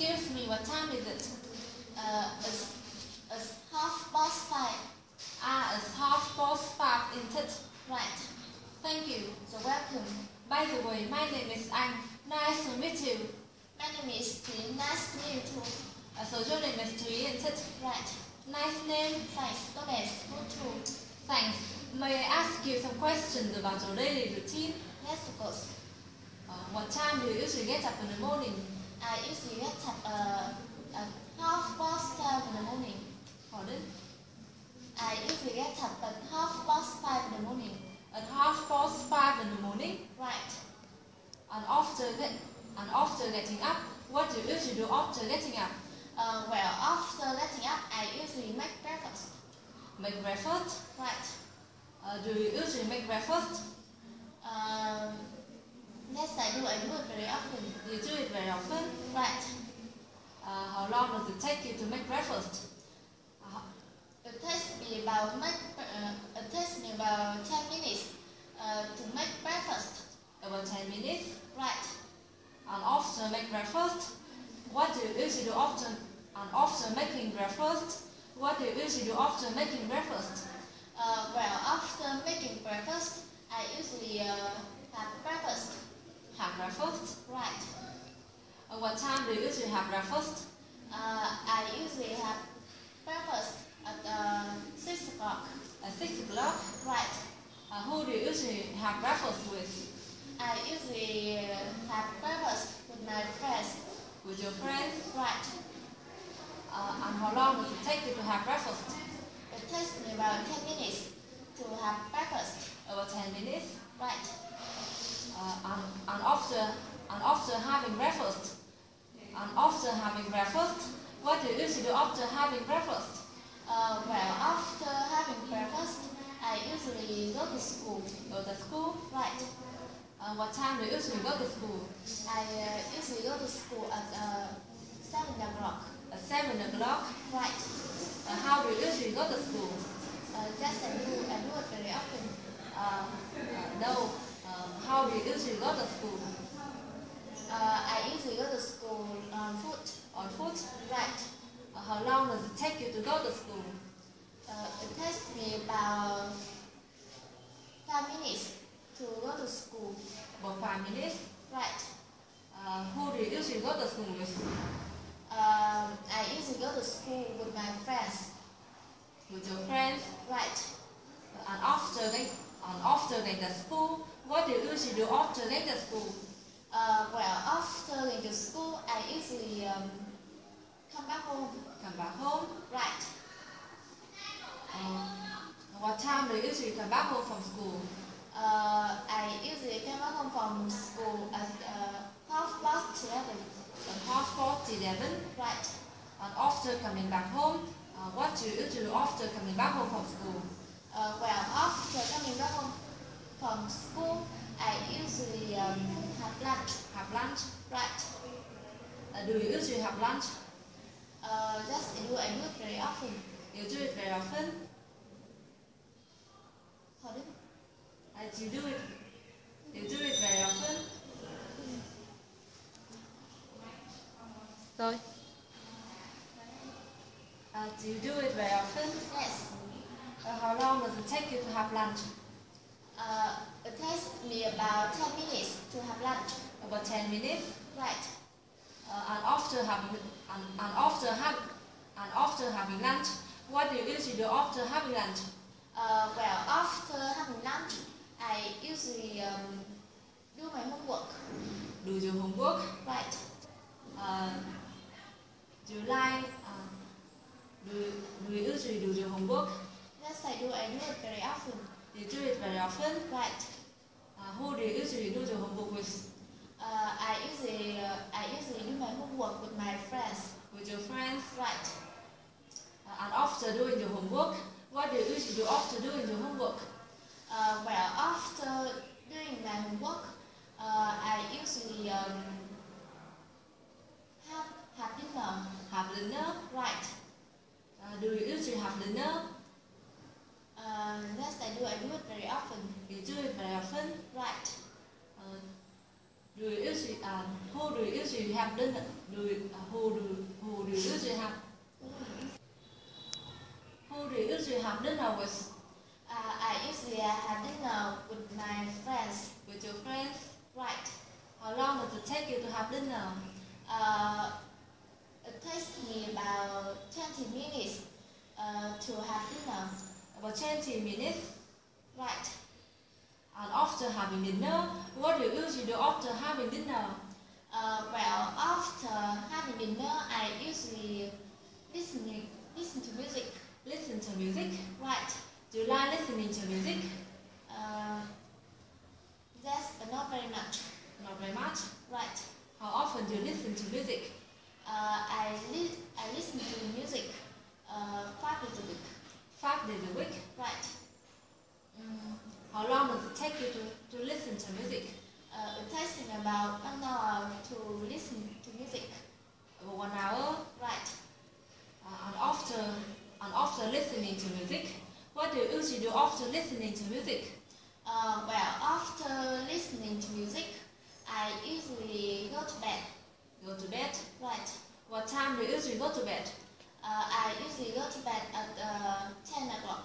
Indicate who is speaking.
Speaker 1: Excuse me, what time is it? It's 5:30. It's 5:30, isn't it? Right. Thank you. You're welcome. By the way, my name is Anh. Nice to meet you. My name is Thúy. Nice to meet you too. So your name is Thúy, isn't it? Right. Nice name. Thanks. Your name is good too. Thanks. May I ask you some questions about your daily routine? Yes, of course. What time do you usually get up in the morning? I usually get up at 5:30 in the morning. Pardon? I usually get up at 5:30 in the morning. At 5:30 in the morning? Right. And after getting up, what do you usually do after getting up? Well, after getting up, I usually make breakfast. Make breakfast? Right. Do you usually make breakfast? Yes, I do. I do it very often. You do it very often? Right. How long does it take you to make breakfast? It takes me about 10 minutes to make breakfast. About 10 minutes? Right. And after make breakfast, what do you usually do after? And after making breakfast, what do you usually do after making breakfast? Well, after making breakfast, I usually have breakfast. Have breakfast? Right. What time do you usually have breakfast? I usually have breakfast at 6 o'clock. At 6 o'clock? Right. Who do you usually have breakfast with? I usually have breakfast with my friends. With your friends? Right. And how long does it take you to have breakfast? It takes me about 10 minutes to have breakfast. About 10 minutes? Right. And after having breakfast, what do you usually do after having breakfast? Well, after having breakfast, I usually go to school. Go to school? Right. What time do you usually go to school? I usually go to school at 7 o'clock. At 7 o'clock? Right. How do you usually go to school? Yes, I do it very often. No. How do you usually go to school? I usually go to school on foot. On foot? Right. How long does it take you to go to school? It takes me about 5 minutes to go to school. About 5 minutes? Right. Who do you usually go to school with? I usually go to school with my friends. With your friends? Right. And after going to school, what do you usually do after going to school? Well, after going to school, I usually come back home. Come back home? Right. What time do you usually come back home from school? I usually come back home from school at 11:30. At 11:30? Right. And after coming back home, what do you usually do after coming back home from school? Well, after coming back home from school, I usually have lunch. Have lunch? Right. Do you usually have lunch? Yes, I do. I do it very often. You do it very often? Pardon? You do it very often? Rồi. Do you do it very often? Yes. How long does it take you to have lunch? It takes me about 10 minutes to have lunch. About 10 minutes? Right. And after having lunch, what do you usually do after having lunch? Well, after having lunch, I usually do my homework. Do your homework? Right. Do you usually do your homework? Yes, I do. I do it very often. You do it very often? Right. Who do you usually do your homework with? I usually do my homework with my friends. With your friends? Right. And after doing your homework, what do you usually do after doing your homework? Well, after doing my homework, I usually have dinner. Have dinner? Right. Do you usually have dinner? Yes, I do. I do it very often. You do it very often? Right. Who do you usually have dinner Who do you usually have dinner with? I usually have dinner with my friends. With your friends? Right. How long does it take you to have dinner? It takes me about 20 minutes to have dinner. About 20 minutes? Right. And after having dinner, what do you usually do after having dinner? Well, after having dinner, I usually listen to music. Listen to music? Right. Do you like listening to music? Yes, but not very much. Not very much? Right. How often do you listen to music? I listen to music 5 days a week. 5 days a week? Right. How long does it take you to listen to music? It takes me about 1 hour to listen to music. About 1 hour? Right. And after listening to music, what do you usually do after listening to music? Well, after listening to music, I usually go to bed. Go to bed? Right. What time do you usually go to bed? I usually go to bed at 10 o'clock.